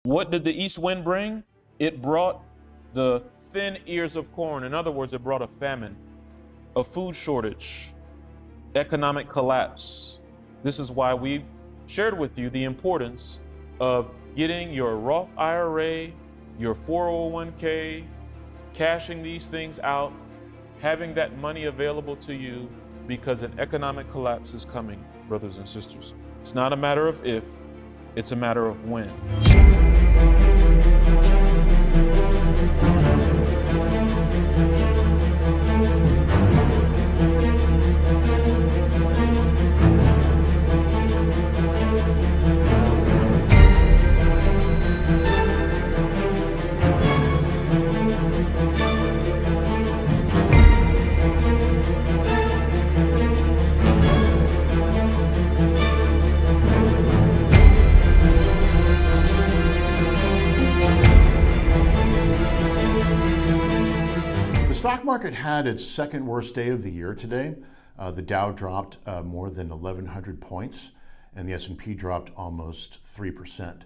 What did the east wind bring? It brought the thin ears of corn. In other words, it brought a famine, a food shortage, economic collapse. This is why we've shared with you the importance of getting your Roth IRA, your 401k, cashing these things out, having that money available to you, because an economic collapse is coming, brothers and sisters. It's not a matter of if, it's a matter of when. The stock market had its second worst day of the year today. The Dow dropped more than 1,100 points, and the S&P dropped almost 3%.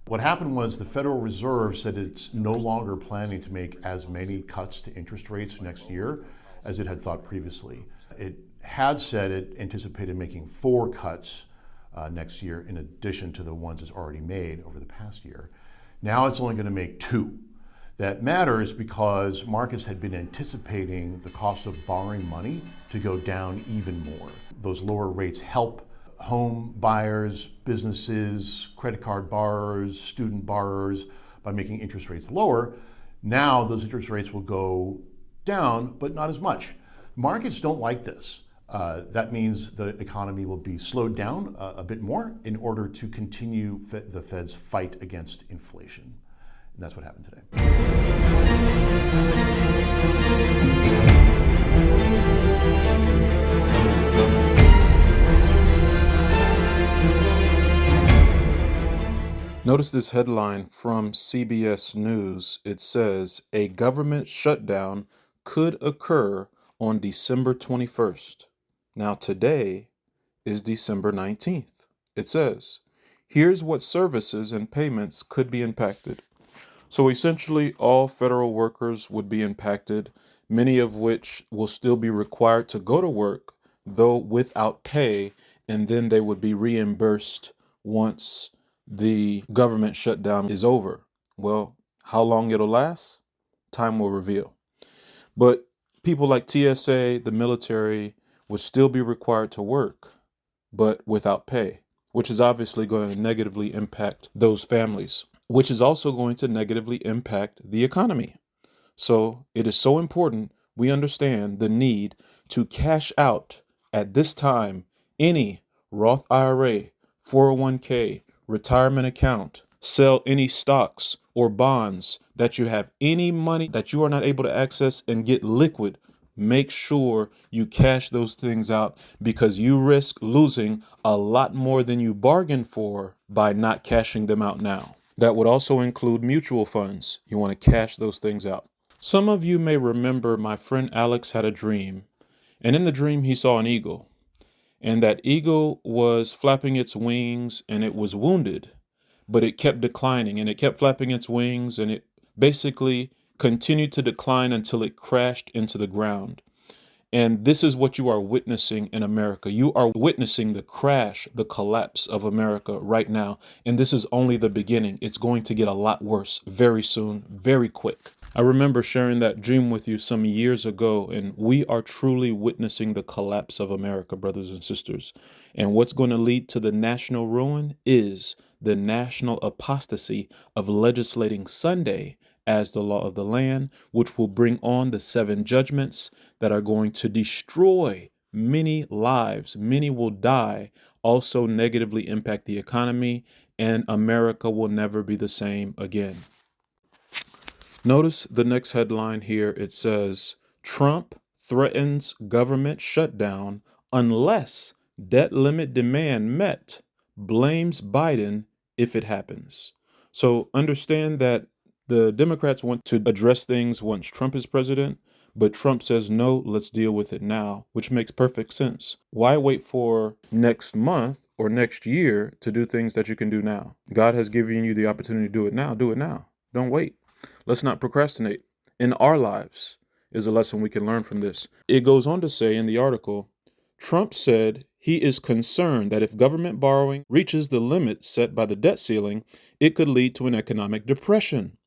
What happened was the Federal Reserve said it's no longer planning to make as many cuts to interest rates next year as it had thought previously. It had said it anticipated making 4 cuts next year in addition to the ones it's already made over the past year. Now it's only going to make 2. That matters because markets had been anticipating the cost of borrowing money to go down even more. Those lower rates help home buyers, businesses, credit card borrowers, student borrowers by making interest rates lower. Now those interest rates will go down, but not as much. Markets don't like this. That means the economy will be slowed down a bit more in order to continue the Fed's fight against inflation. And that's what happened today. Notice this headline from CBS News. It says, a government shutdown could occur on December 21st. Now today is December 19th. It says, here's what services and payments could be impacted. So essentially, all federal workers would be impacted, many of which will still be required to go to work, though without pay, and then they would be reimbursed once the government shutdown is over. Well, how long it'll last, time will reveal. But people like TSA, the military, would still be required to work, but without pay, which is obviously going to negatively impact those families, which is also going to negatively impact the economy. So it is so important we understand the need to cash out at this time any Roth IRA, 401k, retirement account, sell any stocks or bonds that you have any money that you are not able to access and get liquid. Make sure you cash those things out because you risk losing a lot more than you bargained for by not cashing them out now. That would also include mutual funds. You want to cash those things out. Some of you may remember my friend Alex had a dream, and in the dream he saw an eagle, and that eagle was flapping its wings and it was wounded, but it kept declining and it kept flapping its wings and it basically continued to decline until it crashed into the ground. And this is what you are witnessing in America. You are witnessing the crash, the collapse of America right now. And this is only the beginning. It's going to get a lot worse very soon, very quick. I remember sharing that dream with you some years ago, and we are truly witnessing the collapse of America, brothers and sisters. And what's going to lead to the national ruin is the national apostasy of legislating Sunday as the law of the land, which will bring on the 7 judgments that are going to destroy many lives. Many will die, also negatively impact the economy, and America will never be the same again. Notice the next headline here. It says, Trump threatens government shutdown unless debt limit demand met, blames Biden if it happens. So understand that the Democrats want to address things once Trump is president, But Trump says, no, let's deal with it now, which makes perfect sense. Why wait for next month or next year to do things that you can do now? God has given you the opportunity to do it now. Do it now. Don't wait. Let's not procrastinate. In our lives is a lesson we can learn from this. It goes on to say in the article, Trump said he is concerned that if government borrowing reaches the limit set by the debt ceiling, it could lead to an economic depression.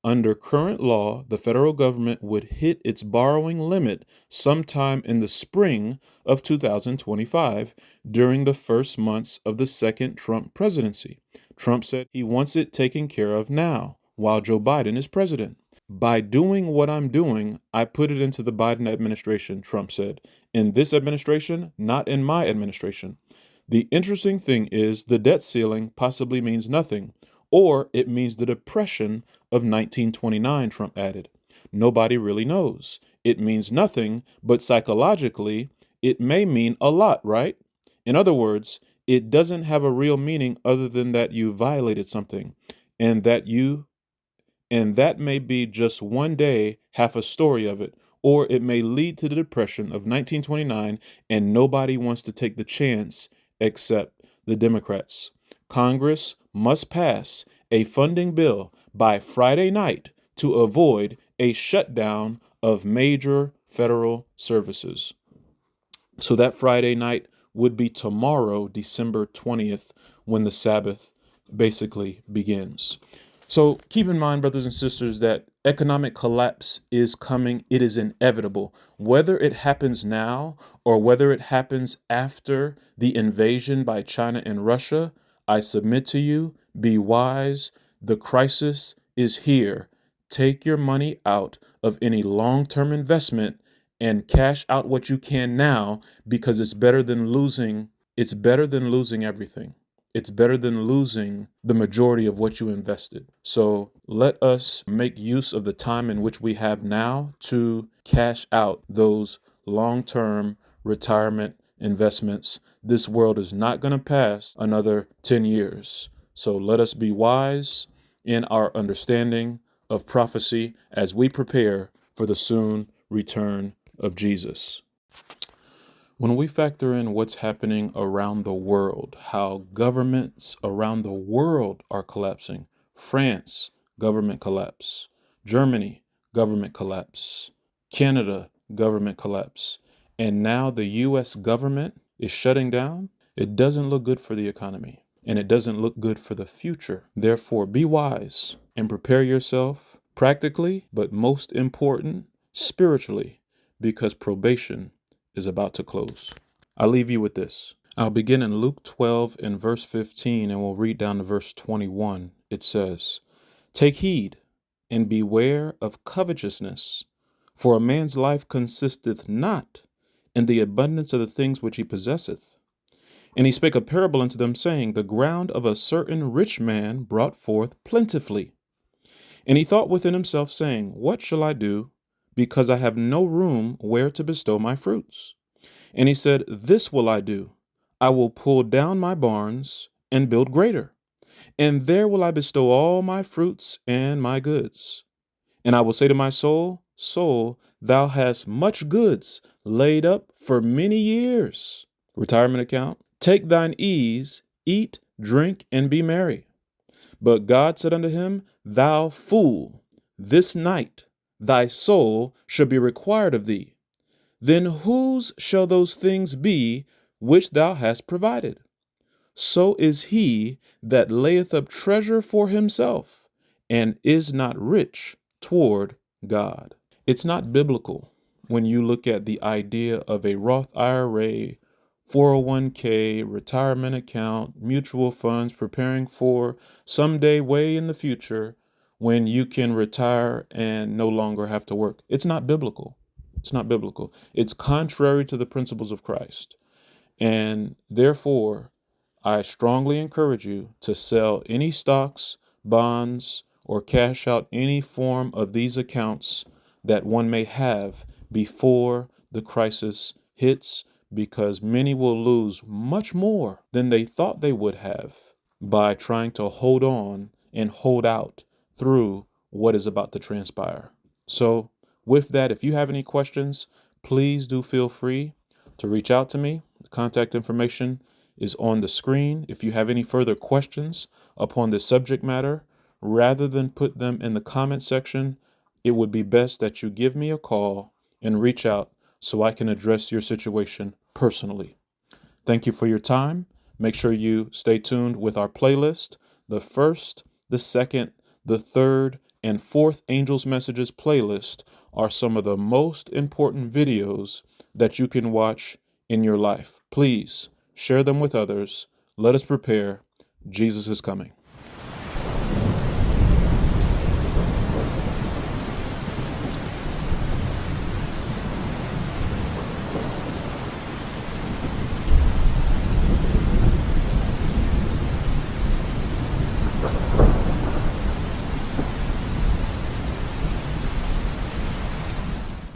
Under current law, the federal government would hit its borrowing limit sometime in the spring of 2025 during the first months of the second Trump presidency. Trump said he wants it taken care of now, while Joe Biden is president. By doing what I'm doing, I put it into the Biden administration, Trump said. In this administration, not in my administration. The interesting thing is the debt ceiling possibly means nothing, or it means the depression of 1929, Trump added. Nobody really knows. It means nothing, but psychologically, it may mean a lot, right? In other words, it doesn't have a real meaning other than that you violated something, and that may be just one day, half a story of it, or it may lead to the depression of 1929, and nobody wants to take the chance except the Democrats. Congress must pass a funding bill by Friday night to avoid a shutdown of major federal services. So that Friday night would be tomorrow, December 20th, when the Sabbath basically begins. So keep in mind, brothers and sisters, that economic collapse is coming. It is inevitable. Whether it happens now or whether it happens after the invasion by China and Russia, I submit to you, be wise. The crisis is here. Take your money out of any long-term investment and cash out what you can now, because it's better than losing. It's better than losing everything. It's better than losing the majority of what you invested. So let us make use of the time in which we have now to cash out those long-term retirement investments. This world is not going to pass another 10 years. So let us be wise in our understanding of prophecy as we prepare for the soon return of Jesus. When we factor in what's happening around the world, how governments around the world are collapsing, France, government collapse, Germany, government collapse, Canada, government collapse, and now the U.S. government is shutting down, it doesn't look good for the economy, and it doesn't look good for the future. Therefore, be wise and prepare yourself practically, but most important, spiritually, because probation is about to close. I'll leave you with this. I'll begin in Luke 12 and verse 15, and we'll read down to verse 21. It says, "Take heed and beware of covetousness, for a man's life consisteth not in the abundance of the things which he possesseth. And he spake a parable unto them, saying, The ground of a certain rich man brought forth plentifully. And he thought within himself, saying, What shall I do, because I have no room where to bestow my fruits? And he said, This will I do. I will pull down my barns and build greater, and there will I bestow all my fruits and my goods. And I will say to my soul, Soul, thou hast much goods laid up for many years. Retirement account. Take thine ease, eat, drink, and be merry. But God said unto him, Thou fool, this night thy soul shall be required of thee. Then whose shall those things be which thou hast provided? So is he that layeth up treasure for himself, and is not rich toward God." It's not biblical when you look at the idea of a Roth IRA, 401k, retirement account, mutual funds, preparing for someday way in the future when you can retire and no longer have to work. It's not biblical. It's not biblical. It's contrary to the principles of Christ. And therefore, I strongly encourage you to sell any stocks, bonds, or cash out any form of these accounts that one may have before the crisis hits, because many will lose much more than they thought they would have by trying to hold on and hold out through what is about to transpire. So With that, if you have any questions, please do feel free to reach out to me. The contact information is on the screen. If you have any further questions upon this subject matter, rather than put them in the comment section, it would be best that you give me a call and reach out so I can address your situation personally. Thank you for your time. Make sure you stay tuned with our playlist. The first, the second, the third, and fourth Angels Messages playlist are some of the most important videos that you can watch in your life. Please share them with others. Let us prepare. Jesus is coming.